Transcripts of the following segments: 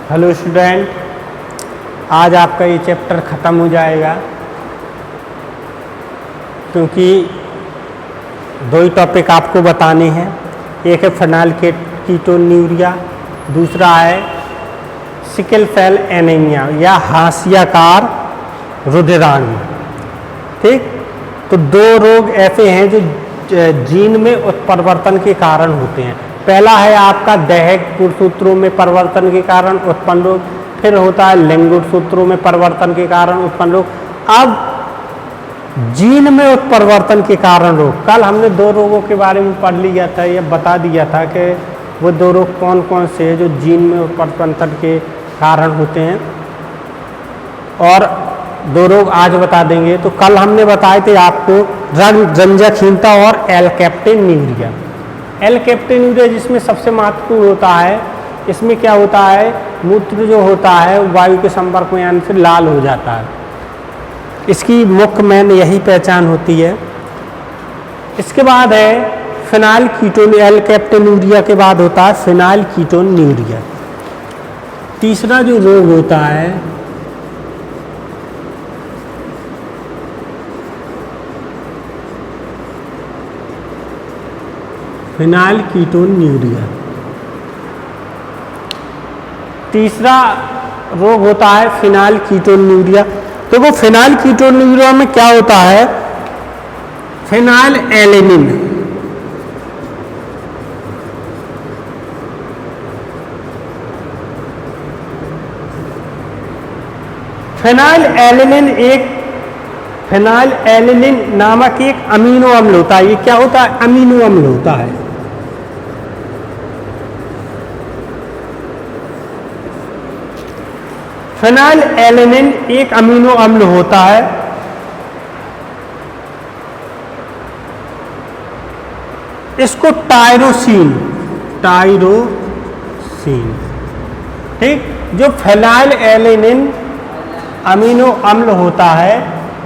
Hello student, आज आपका ये चैप्टर ख़त्म हो जाएगा क्योंकि दो ही टॉपिक आपको बताने हैं। एक है फेनाइल कीटोन्यूरिया, दूसरा है सिकल सेल एनीमिया या हाशियाकार रुधिरांग। ठीक, तो दो रोग ऐसे हैं जो जीन में उत्परिवर्तन के कारण होते हैं। पहला है आपका दैहिक गुणसूत्रों में परिवर्तन के कारण उत्पन्न रोग, फिर होता है लिंग गुणसूत्रों में परिवर्तन के कारण उत्पन्न रोग। अब जीन में उत्परिवर्तन के कारण रोग, कल हमने दो रोगों के बारे में पढ़ लिया था, या बता दिया था कि वो दो रोग कौन कौन से हैं जो जीन में उत्परिवर्तन के कारण होते हैं, और दो रोग आज बता देंगे। तो कल हमने बताए थे आपको रंजकहीनता और एल्केप्टेन्यूरिया। एल्केप्टेन्यूरिया जिसमें सबसे महत्वपूर्ण होता है, इसमें क्या होता है, मूत्र जो होता है वायु के संपर्क में आने से लाल हो जाता है। इसकी मुख्य मेन यही पहचान होती है। इसके बाद है फेनाइल कीटोन्यूरिया। एल्केप्टेन्यूरिया के बाद होता है फेनाइल कीटोन्यूरिया। तीसरा जो रोग होता है फेनाइल कीटोन्यूरिया। तीसरा रोग होता है फेनाइल कीटोन्यूरिया। तो वो फेनाइल कीटोन्यूरिया में क्या होता है, फेनाइल एलेनिन फेनाइल एलेनिन नामक एक अमीनो अम्ल होता है। ये क्या होता है, अमीनो अम्ल होता है। फेनाइल एलेनिन एक अमीनो अम्ल होता है। इसको टायरोसिन, ठीक, जो फेनाइल एलेनिन अमीनो अम्ल होता है,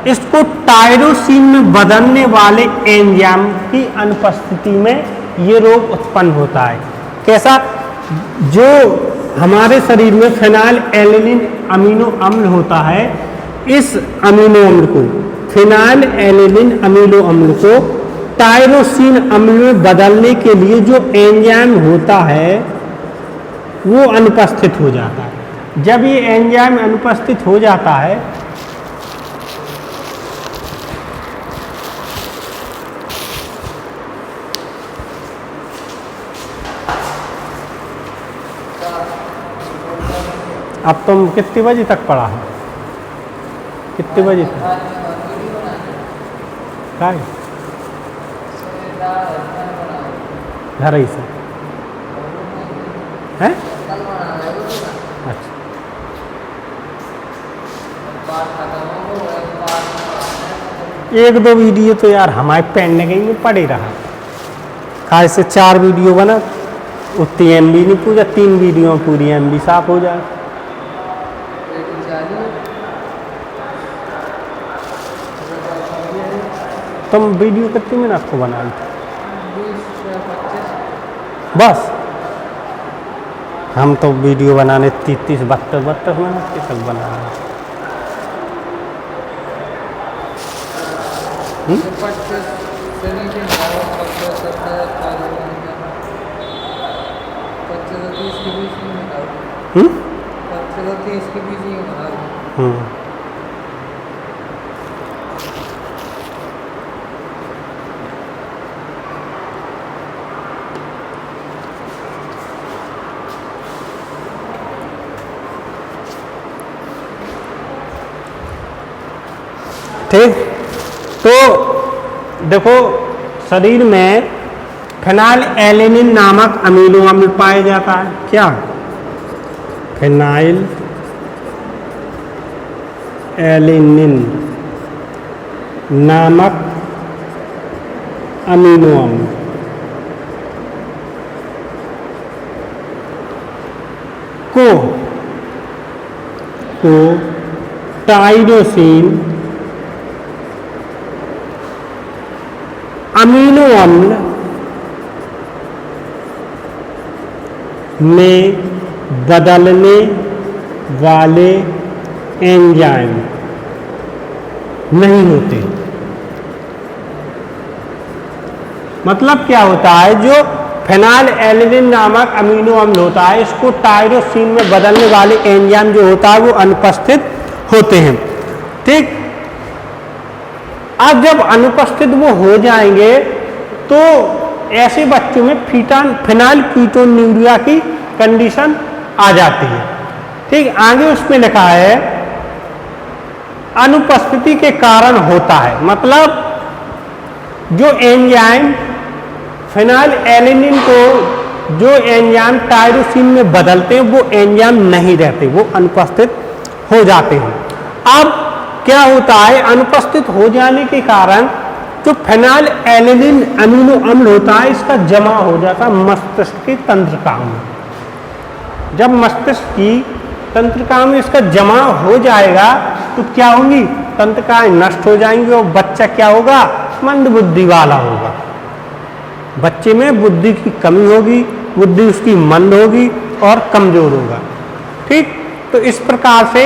इसको टायरोसिन में बदलने वाले एंजाइम की अनुपस्थिति में ये रोग उत्पन्न होता है। कैसा, जो हमारे शरीर में फेनाइल एलेनिन अमीनो अम्ल होता है, इस अमीनो अम्ल को, फेनाइल एलेनिन अमीनो अम्ल को टायरोसिन अम्ल में बदलने के लिए जो एंजाइम होता है वो अनुपस्थित हो जाता है। जब ये एंजाइम अनुपस्थित हो जाता है अब तुम कितने बजे तक पढ़ा है, कितने बजे तक घर ही से हैं? अच्छा, एक दो वीडियो तो यार हमारे पेन कहीं में पड़े रहा, खास से 4 वीडियो बना, उतनी MB नहीं पूजा, 3 वीडियो में पूरी MB साफ हो जाए। तुम वीडियो कितने मिनट को बना ली? बस हम तो वीडियो बनाने 30-32 मिनट के तक बना रहे। ठीक, तो देखो शरीर में फेनाइल एलेनिन नामक अमीनो अम्ल पाया जाता है। क्या, फेनाइल एलेनिन नामक अमीनो अम्ल को टायरोसिन अमीनो अम्ल में बदलने वाले एंजाइम नहीं होते। मतलब क्या होता है, जो फेनाइलएलेनिन नामक अमीनो अम्ल होता है, इसको टायरोसिन में बदलने वाले एंजाइम जो होता है वो अनुपस्थित होते हैं। ठीक, अब जब अनुपस्थित वो हो जाएंगे तो ऐसे बच्चों में फेनाइलकीटोन्यूरिया की कंडीशन आ जाती है। ठीक, आगे उसमें लिखा है अनुपस्थिति के कारण होता है, मतलब जो एंजाइम फेनाइलएलेनिन को जो एंजाइम टायरोसिन में बदलते हैं वो एंजाइम नहीं रहते, वो अनुपस्थित हो जाते हैं। अब क्या होता है, अनुपस्थित हो जाने के कारण जो फेनाइलएलेनिन अमीनो अम्ल होता है इसका जमा हो जाता है मस्तिष्क की तंत्रिका में। जब मस्तिष्क की तंत्रिका में इसका जमा हो जाएगा तो क्या होंगी, तंत्रिकाएं नष्ट हो जाएंगी और बच्चा क्या होगा, मंद बुद्धि वाला होगा। बच्चे में बुद्धि की कमी होगी, बुद्धि उसकी मंद होगी और कमजोर होगा। ठीक, तो इस प्रकार से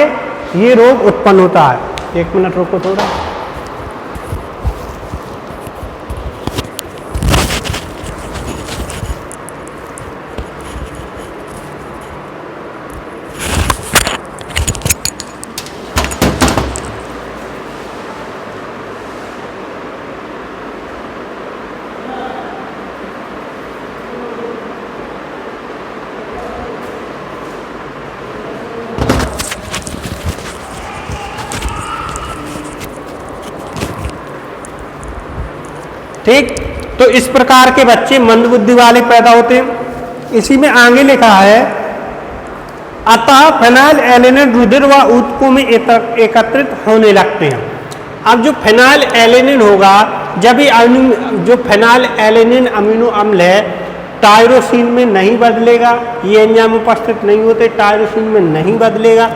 ये रोग उत्पन्न होता है। एक मिनट रुको थोड़ा। ठीक, तो इस प्रकार के बच्चे मंदबुद्धि वाले पैदा होते हैं। इसी में आगे लिखा है, अतः फेनाइलएलेनिन रुधिर व ऊतकों में एकत्रित होने लगते हैं। अब जो फेनाइलएलेनिन होगा, जब ये जो फेनाइलएलेनिन अमीनो अम्ल है टायरोसिन में नहीं बदलेगा, ये एंजाइम उपस्थित नहीं होते, टायरोसिन में नहीं बदलेगा,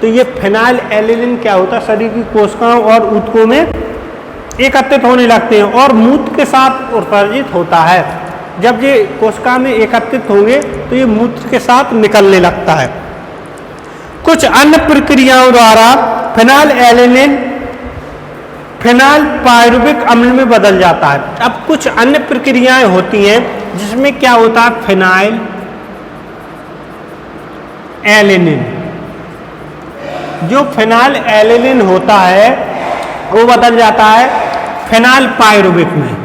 तो ये फेनाइलएलेनिन क्या होता है, शरीर की कोशिकाओं और ऊतकों में एकत्रित होने लगते हैं और मूत्र के साथ उत्सर्जित होता है। जब ये कोशिका में एकत्रित होंगे तो ये मूत्र के साथ निकलने लगता है। कुछ अन्य प्रक्रियाओं द्वारा फेनाइलएलेनिन फेनाइलपायरुविक अम्ल में बदल जाता है। अब कुछ अन्य प्रक्रियाएं होती हैं जिसमें क्या होता है, फेनाइलएलेनिन, जो फेनाइलएलेनिन होता है वो बदल जाता है फेनाइलपायरुविक में।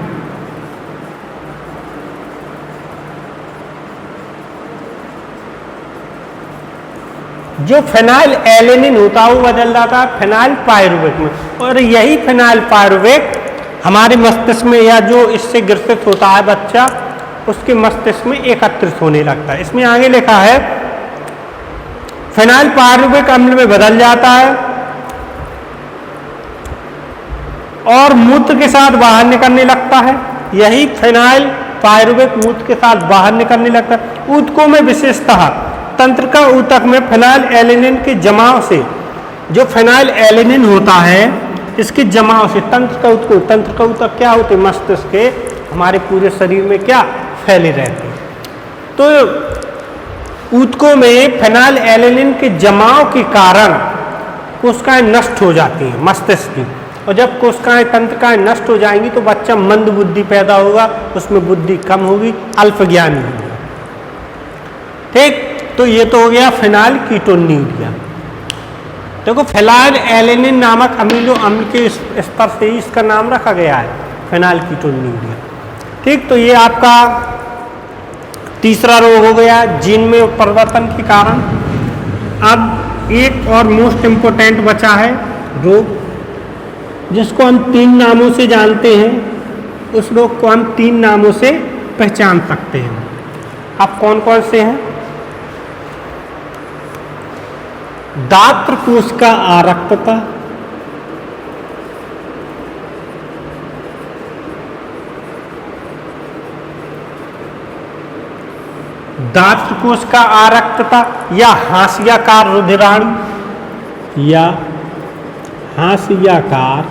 जो फेनाइलएलेनिन होता है वो बदल जाता है फेनाइलपायरुविक में, और यही फेनाइलपायरुविक हमारे मस्तिष्क में या जो इससे ग्रसित होता है बच्चा, उसके मस्तिष्क में एकत्रित होने लगता है। इसमें आगे लिखा है, फेनाइलपायरुविक अम्ल में बदल जाता है और मूत्र के साथ बाहर निकलने लगता है। यही फेनाइलपायरुविक मूत्र के साथ बाहर निकलने लगता है। ऊतकों में विशेषतः तंत्रिका ऊतक में फेनाइलएलेनिन के जमाव से, जो फेनाइलएलेनिन होता है इसके जमाव से तंत्रिका ऊतक क्या होते, मस्तिष्क के हमारे पूरे शरीर में क्या फैले रहते हैं। तो ऊतकों में फेनाइलएलेनिन के जमाव के कारण कोशिकाएं नष्ट हो जाती हैं मस्तिष्क की, और जब कोशिकाएं तंत्रिकाएं नष्ट हो जाएंगी तो बच्चा मंद बुद्धि पैदा होगा, उसमें बुद्धि कम होगी, अल्पज्ञानी होगा। ठीक, तो ये तो हो गया फेनाइलकीटोन्यूरिया। देखो फेनाइलएलेनिन नामक अमीनो अम्ल के स्तर से ही इसका नाम रखा गया है फेनाइलकीटोन्यूरिया। ठीक, तो ये आपका तीसरा रोग हो गया जीन में परिवर्तन के कारण। अब एक और मोस्ट इम्पोर्टेंट बचा है रोग, जिसको हम 3 नामों से जानते हैं। उस रोग को हम 3 नामों से पहचान सकते हैं। अब कौन कौन से हैं? दात्र कोशिका आरक्तता, दात्र कोशिका आरक्तता या हाशियाकार रुधिराणु या हाशियाकार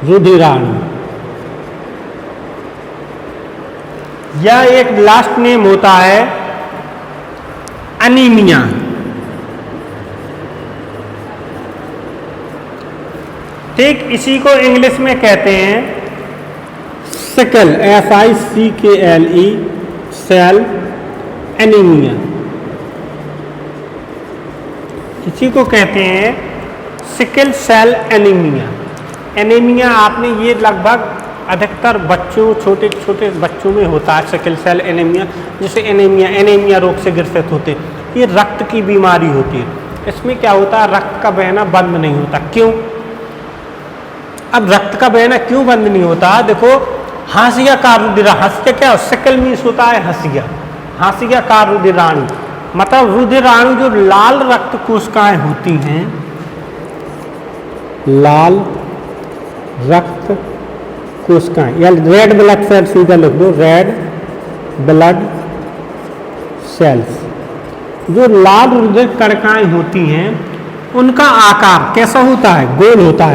रुधिराणु, या एक लास्ट नेम होता है एनीमिया। ठीक, इसी को इंग्लिश में कहते हैं सिकल, SICKLE, सेल एनीमिया। इसी को कहते हैं सिकल सेल एनीमिया। एनीमिया आपने ये लगभग अधिकतर बच्चों, छोटे छोटे बच्चों में होता है सिकल सेल एनीमिया, जिसे एनीमिया रोग से ग्रसित होते हैं। ये रक्त की बीमारी होती है। इसमें क्या होता है, रक्त का बहना बंद नहीं होता। क्यों? अब रक्त का बहना क्यों बंद नहीं होता? देखो, हाशिया का रुधिर, हाशिया क्या सिकल मीन्स होता है हाशिया, हाशिया का रुधिराणु, मतलब रुधिराणु जो लाल रक्त कोशिकाएं होती हैं, लाल रक्त कोशिकाएं या रेड ब्लड सेल्स, सीधा लिख दो, रेड ब्लड सेल्स, जो लाल रुधिर कणिकाएं होती हैं, उनका आकार कैसा होता है? गोल होता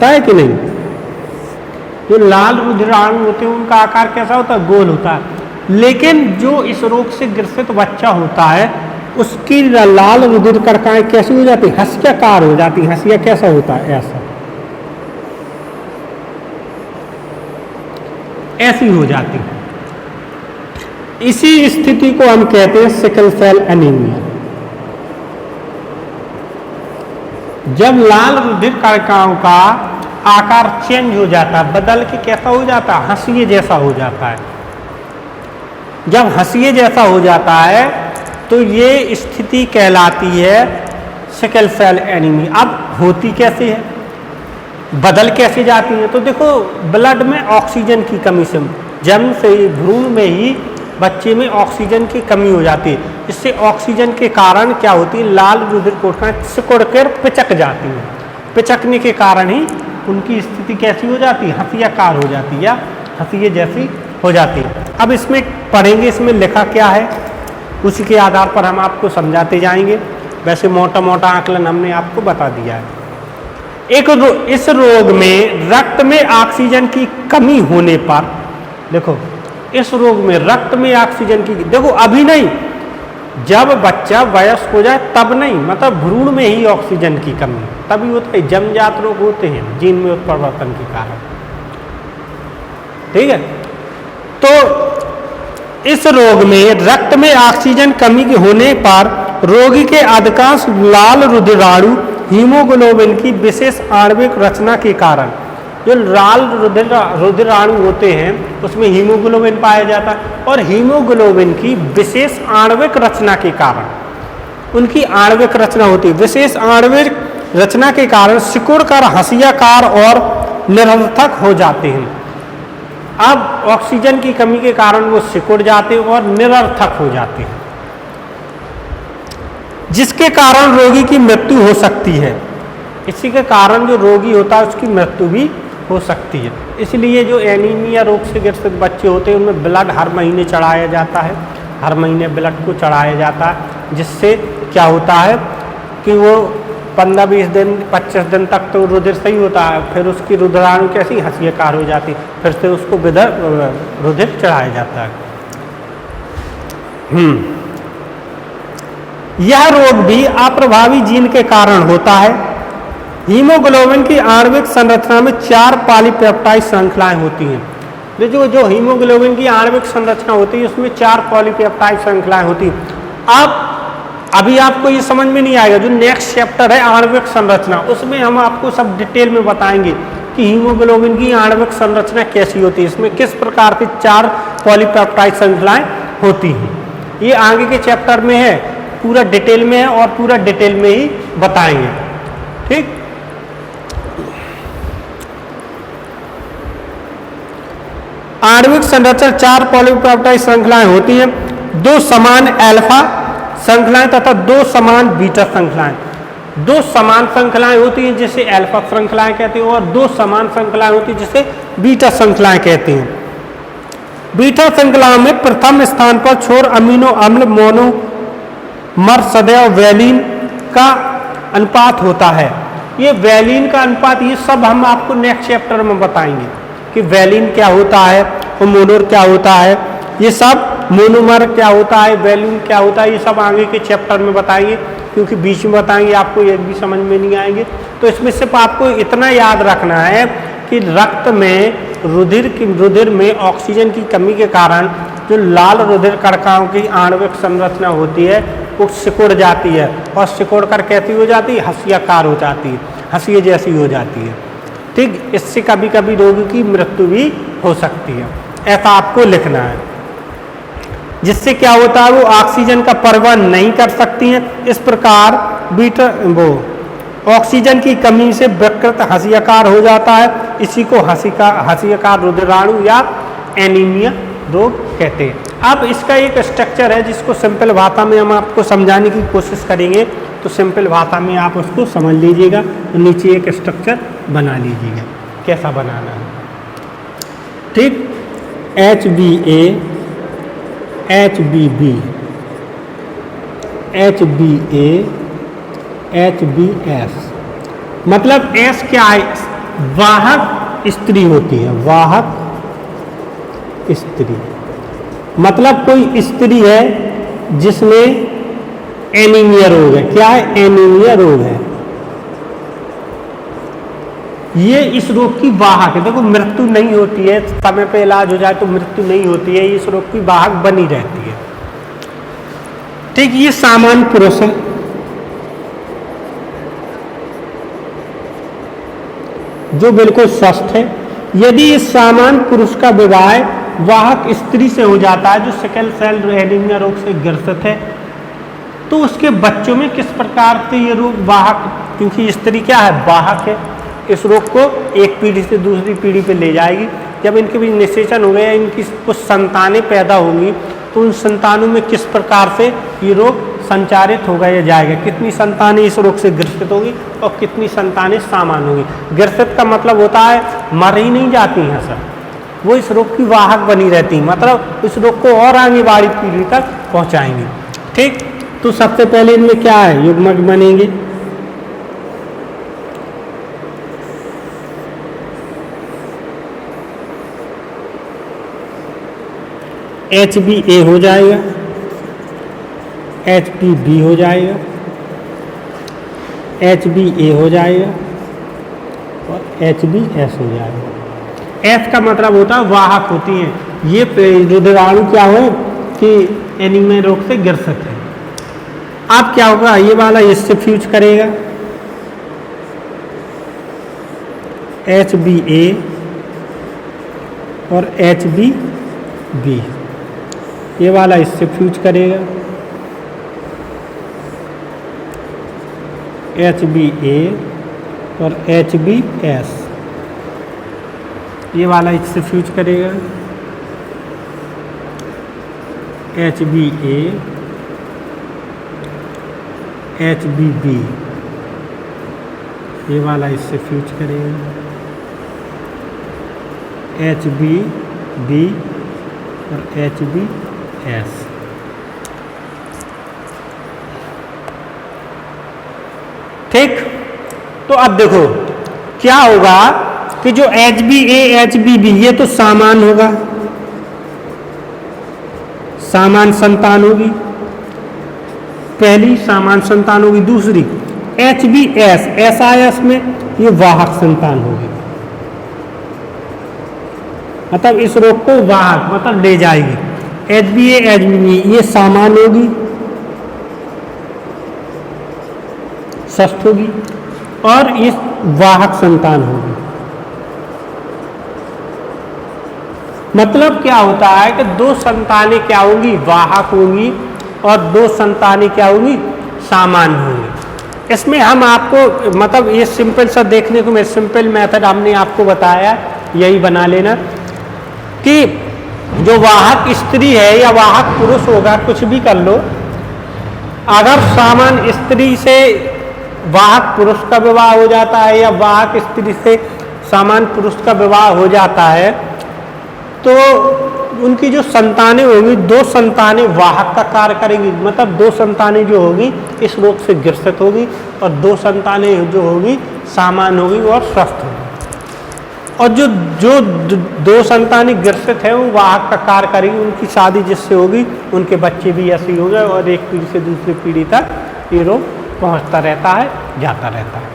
है कि नहीं? जो लाल रुधिराणु होते हैं उनका आकार कैसा होता है? गोल होता है। लेकिन जो इस रोग से ग्रसित बच्चा होता है उसकी लाल रुधिर कणिकाएं कैसी हो जाती है? हंसियाकार हो जाती है। हंसिया कैसा होता है? ऐसा, ऐसी हो जाती है। इसी स्थिति को हम कहते हैं सिकल सेल एनीमिया। जब लाल रुधिर कणिकाओं का आकार चेंज हो जाता है, बदल के कैसा हो जाता है? हंसिये जैसा हो जाता है। जब हंसिये जैसा हो जाता है तो ये स्थिति कहलाती है सिकल सेल एनीमिया। अब होती कैसे है, बदल कैसे जाती है? तो देखो, ब्लड में ऑक्सीजन की कमी से, जन्म से ही, भ्रूण में ही बच्चे में ऑक्सीजन की कमी हो जाती है। इससे ऑक्सीजन के कारण क्या होती है? लाल रुधिर कोशिकाएं सिकुड़ कर पिचक जाती हैं। पिचकने के कारण ही उनकी स्थिति कैसी हो जाती है? हंसियाकार हो जाती है या हंसिये जैसी हो जाती है। अब इसमें पढ़ेंगे, इसमें लिखा क्या है, उसी के आधार पर हम आपको समझाते जाएंगे। वैसे मोटा मोटा आकलन हमने आपको बता दिया है। इस रोग में रक्त में ऑक्सीजन की कमी होने पर, देखो, इस रोग में रक्त में ऑक्सीजन की, देखो अभी नहीं, जब बच्चा वयस्क हो जाए तब नहीं, मतलब भ्रूण में ही ऑक्सीजन की कमी तभी होता है। जन्मजात रोग होते हैं जीन में उत्परिवर्तन के कारण, ठीक है। तो इस रोग में रक्त में ऑक्सीजन कमी के होने पर रोगी के अधिकांश लाल रुधिराणु हीमोग्लोबिन की विशेष आणविक रचना के कारण, जो लाल रुधिराणु होते हैं उसमें हीमोग्लोबिन पाया जाता है, और हीमोग्लोबिन की विशेष आणविक रचना के कारण, उनकी आणविक रचना होती है, विशेष आणविक रचना के कारण सिकुड़कर हंसियाकार और निरर्थक हो जाते हैं। अब ऑक्सीजन की कमी के कारण वो सिकुड़ जाते हैं और निरर्थक हो जाते हैं, जिसके कारण रोगी की मृत्यु हो सकती है। इसी के कारण जो रोगी होता है उसकी मृत्यु भी हो सकती है। इसलिए जो एनीमिया रोग से ग्रसित बच्चे होते हैं उनमें ब्लड हर महीने चढ़ाया जाता है, हर महीने ब्लड को चढ़ाया जाता है, जिससे क्या होता है कि वो 15-20 दिन 25 दिन तक तो रुधिर सही होता है, फिर उसकी रुधिराणु कैसी हंसियाकार हो जाती, फिर से उसको रुधिर चढ़ाया जाता है। यह रोग भी अप्रभावी जीन के कारण होता है। हीमोग्लोबिन की आणविक संरचना में 4 पॉलीपेप्टाइड श्रृंखलाएं होती हैं। जो हीमोग्लोबिन की आणविक संरचना होती है उसमें 4 पॉलीपेप्टाइड श्रृंखलाएं होती हैं। अब अभी आपको ये समझ में नहीं आएगा, जो नेक्स्ट चैप्टर है आणविक संरचना, उसमें हम आपको सब डिटेल में बताएंगे कि हीमोग्लोबिन की आणविक संरचना कैसी होती है, इसमें किस प्रकार की 4 पॉलीपेप्टाइड श्रृंखलाएं होती हैं। ये आगे के चैप्टर में है, पूरा डिटेल में है और पूरा डिटेल में ही बताएंगे, ठीक। आणविक संरचना 4 पॉलीपेप्टाइड श्रृंखलाएं होती हैं, 2 समान अल्फा श्रृंखलाएं तथा 2 समान बीटा श्रृंखलाएं। 2 समान श्रृंखलाएं होती हैं जिसे अल्फा श्रृंखलाएं कहते हैं, और 2 समान श्रृंखलाएं होती हैं जिसे बीटा श्रृंखलाएं कहते हैं। बीटा श्रृंखलाओं में प्रथम स्थान पर छोर अमीनो अम्ल मोनोमर सदैव वैलिन का अनुपात होता है। ये वैलिन का अनुपात, ये सब हम आपको नेक्स्ट चैप्टर में बताएंगे कि वैलिन क्या होता है और मोनोर क्या होता है, ये सब मोनोमर क्या होता है, वैल्यूम क्या होता है, ये सब आगे के चैप्टर में बताएंगे, क्योंकि बीच में बताएंगे आपको एक भी समझ में नहीं आएंगे। तो इसमें सिर्फ आपको इतना याद रखना है कि रक्त में रुधिर में ऑक्सीजन की कमी के कारण जो लाल रुधिर कणिकाओं की आणविक संरचना होती है वो सिकुड़ जाती है, और सिकुड़ कर कैसी हो जाती है, हंसियाकार हो जाती है, हंसिए जैसी हो जाती है। ठीक, इससे कभी कभी रोगी की मृत्यु भी हो सकती है, ऐसा आपको लिखना है। जिससे क्या होता है, वो ऑक्सीजन का परिवहन नहीं कर सकती हैं। इस प्रकार ऑक्सीजन की कमी से विकृत हंसियाकार हो जाता है। इसी को हंसियाकार रुधिराणु या एनीमिया रोग कहते हैं। अब इसका एक स्ट्रक्चर है जिसको सिंपल भाषा में हम आपको समझाने की कोशिश करेंगे, तो सिंपल भाषा में आप उसको समझ लीजिएगा। तो नीचे एक स्ट्रक्चर बना लीजिएगा, कैसा बनाना है। ठीक, HbA, HbB, HbA, HbS। मतलब S क्या है, वाहक स्त्री होती है, वाहक स्त्री। मतलब कोई स्त्री है जिसमें एनीमिया रोग है। क्या है, एनीमिया रोग है। ये इस रोग की वाहक है। देखो, मृत्यु नहीं होती है, समय पे इलाज हो जाए तो मृत्यु नहीं होती है, इस रोग की वाहक बनी रहती है। ठीक, ये सामान्य पुरुष है। जो बिल्कुल स्वस्थ है। यदि इस सामान्य पुरुष का विवाह वाहक स्त्री से हो जाता है जो सिकल सेल एनीमिया रोग से ग्रसित है, तो उसके बच्चों में किस प्रकार से ये रोग वाहक, क्योंकि स्त्री क्या है, वाहक है, इस रोग को एक पीढ़ी से दूसरी पीढ़ी पे ले जाएगी। जब इनके बीच निषेचन हो गया, इनकी कुछ संतानें पैदा होंगी, तो उन संतानों में किस प्रकार से ये रोग संचारित होगा या जाएगा, कितनी संतानें इस रोग से ग्रसित होगी और कितनी संतानें सामान्य होगी। ग्रसित का मतलब होता है मर ही नहीं जाती हैं सर, वो इस रोग की वाहक बनी रहती हैं, मतलब इस रोग को और आगे वाली पीढ़ी तक पहुंचाएंगे। ठीक, तो सबसे पहले इनमें क्या है, युग्मक बनेंगे। HbA हो जाएगा, HbB हो जाएगा, HbA हो जाएगा और HbS हो जाएगा। S का मतलब होता है वाहक होती हैं। ये रुधिराणु क्या हो कि एनीमिया रोग से ग्रसित है। अब क्या होगा, ये वाला इससे फ्यूज करेगा, HbA और HbB। ये वाला इससे फ्यूज करेगा, HbA और HbS। ये वाला इससे फ्यूज करेगा, HbA, HbB। ये वाला इससे फ्यूज करेगा, HbB और HbS। ठीक, तो अब देखो क्या होगा कि जो HbA, HbB ये तो सामान्य होगा, सामान्य संतान होगी, पहली सामान्य संतान होगी। दूसरी HbS, SIS में ये वाहक संतान होगी, मतलब इस रोग को वाहक मतलब ले जाएगी। HbA, HbB ये सामान्य होगी, स्वस्थ होगी, और इस वाहक संतान होगी। मतलब क्या होता है कि दो संतानें क्या होंगी, वाहक होंगी, और दो संतानें क्या होंगी, सामान्य होंगी। इसमें हम आपको मतलब ये सिंपल सा देखने को, मेरे सिंपल मेथड हमने आपको बताया, यही बना लेना कि जो वाहक स्त्री है या वाहक पुरुष होगा, कुछ भी कर लो, अगर सामान्य स्त्री से वाहक पुरुष का विवाह हो जाता है या वाहक स्त्री से सामान्य पुरुष का विवाह हो जाता है, तो उनकी जो संतानें होंगी, दो संतानें वाहक का कार्य करेंगी, मतलब दो संतानें जो होगी इस रोग से ग्रसित होगी और दो संतानें जो होगी सामान्य होगी और स्वस्थ होगी। और जो जो दो संतानी ग्रसित है वो वाहक का कार्य करेगी, उनकी शादी जिससे होगी उनके बच्चे भी ऐसे ही होंगे और एक पीढ़ी से दूसरी पीढ़ी तक ये रोग पहुंचता रहता है, जाता रहता है।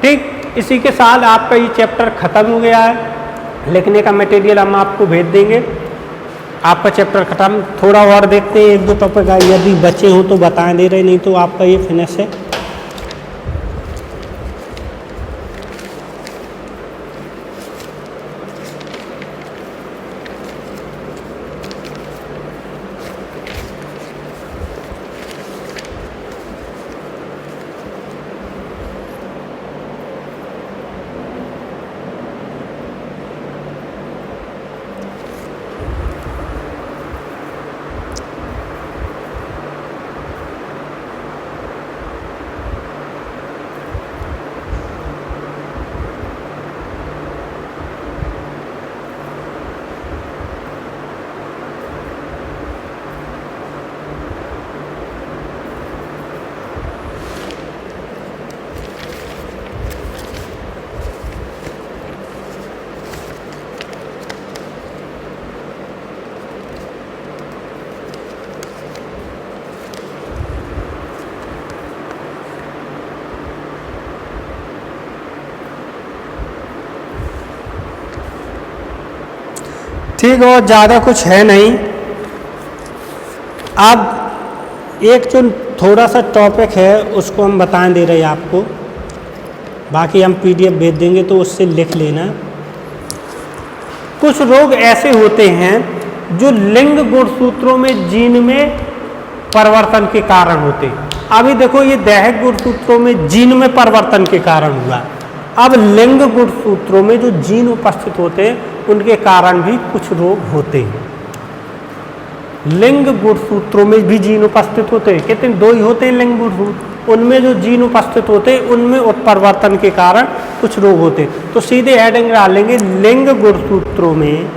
ठीक, इसी के साथ आपका ये चैप्टर खत्म हो गया है। लिखने का मटेरियल हम आपको भेज देंगे। आपका चैप्टर खत्म। थोड़ा और देखते हैं, एक दो टॉपिक यदि बचे हों तो बताएं, दे रहे नहीं तो आपका ये फिनिश है। ठीक, और ज़्यादा कुछ है नहीं। अब एक जो थोड़ा सा टॉपिक है उसको हम बताएं दे रहे हैं आपको, बाकी हम PDF भेज देंगे तो उससे लिख लेना। कुछ रोग ऐसे होते हैं जो लिंग गुणसूत्रों में जीन में परिवर्तन के कारण होते हैं। अभी देखो ये दैहिक गुणसूत्रों में जीन में परिवर्तन के कारण हुआ। अब लिंग गुणसूत्रों में जो जीन उपस्थित होते हैं उनके कारण भी कुछ रोग होते हैं। लिंग गुणसूत्रों में भी जीन उपस्थित होते हैं, कितने दो ही होते हैं लिंग गुणसूत्र, उनमें जो जीन उपस्थित होते हैं उनमें उत्परिवर्तन के कारण कुछ रोग होते हैं। तो सीधे हेडिंग डालेंगे लिंग गुणसूत्रों में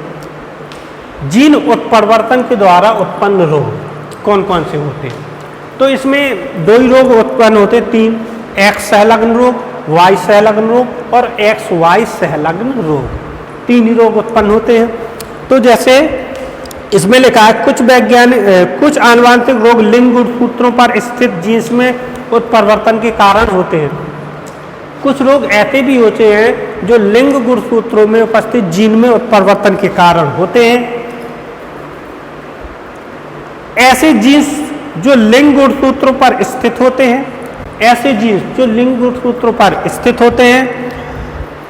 जीन उत्परिवर्तन के द्वारा उत्पन्न रोग कौन कौन से होते हैं। तो इसमें दो ही रोग उत्पन्न होते हैं, तीन, एक्स सहलग्न रोग, वाई संलग्न रोग और XY संलग्न रोग, तीन ही रोग उत्पन्न होते हैं। तो जैसे इसमें लिखा है कुछ आनुवंशिक रोग लिंग गुणसूत्रों पर स्थित जीन्स में उत्परिवर्तन के कारण होते हैं। कुछ रोग ऐसे भी होते हैं जो लिंग गुणसूत्रों में उपस्थित जीन में उत्परिवर्तन के कारण होते हैं। ऐसे जीन्स जो लिंग गुणसूत्रों पर स्थित होते हैं, ऐसे जीन्स जो लिंग गुणसूत्रों पर स्थित होते हैं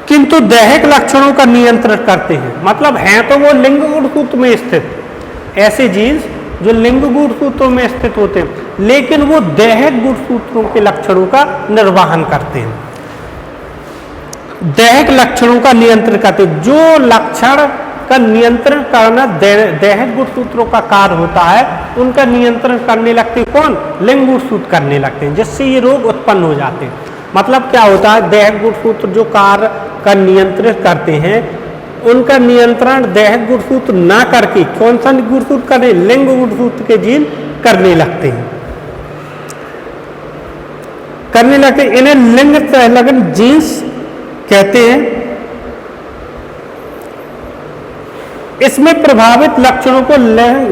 किंतु दैहिक लक्षणों का नियंत्रण करते हैं, मतलब हैं तो वो लिंग गुणसूत्र में स्थित, ऐसे जीन्स जो लिंग गुणसूत्रों में स्थित होते हैं लेकिन वो दैहिक गुणसूत्रों के लक्षणों का निर्वहन करते हैं, दैहिक लक्षणों का नियंत्रण करते हैं। जो लक्षण का नियंत्रण करना दैहिक गुणसूत्रों का कार्य होता है उनका नियंत्रण करने लगते हैं कौन, लिंग गुणसूत्र करने लगते हैं, जिससे ये रोग उत्पन्न हो जाते हैं। मतलब क्या होता है, दैहिक गुणसूत्र जो कार्य का नियंत्रित करते हैं उनका नियंत्रण दैहिक गुणसूत्र ना करके कौन सा गुणसूत्र करने, लिंग गुणसूत्र के जीन करने लगते हैं, करने लगते हैं। इन्हें लिंग संलग्न जीन्स कहते हैं। इसमें प्रभावित लक्षणों को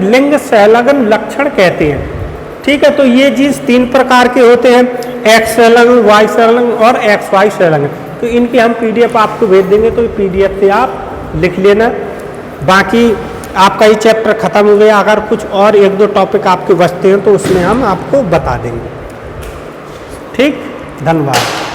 लिंग संलग्न लक्षण कहते हैं। ठीक है, तो ये जीन्स तीन प्रकार के होते हैं, एक्स संलग्न, वाई संलग्न और XY संलग्न। तो इनकी हम PDF आपको भेज देंगे, तो PDF से आप लिख लेना। बाकी आपका ये चैप्टर खत्म हो गया। अगर कुछ और एक दो टॉपिक आपके बचते हैं तो उसमें हम आपको बता देंगे। ठीक, धन्यवाद।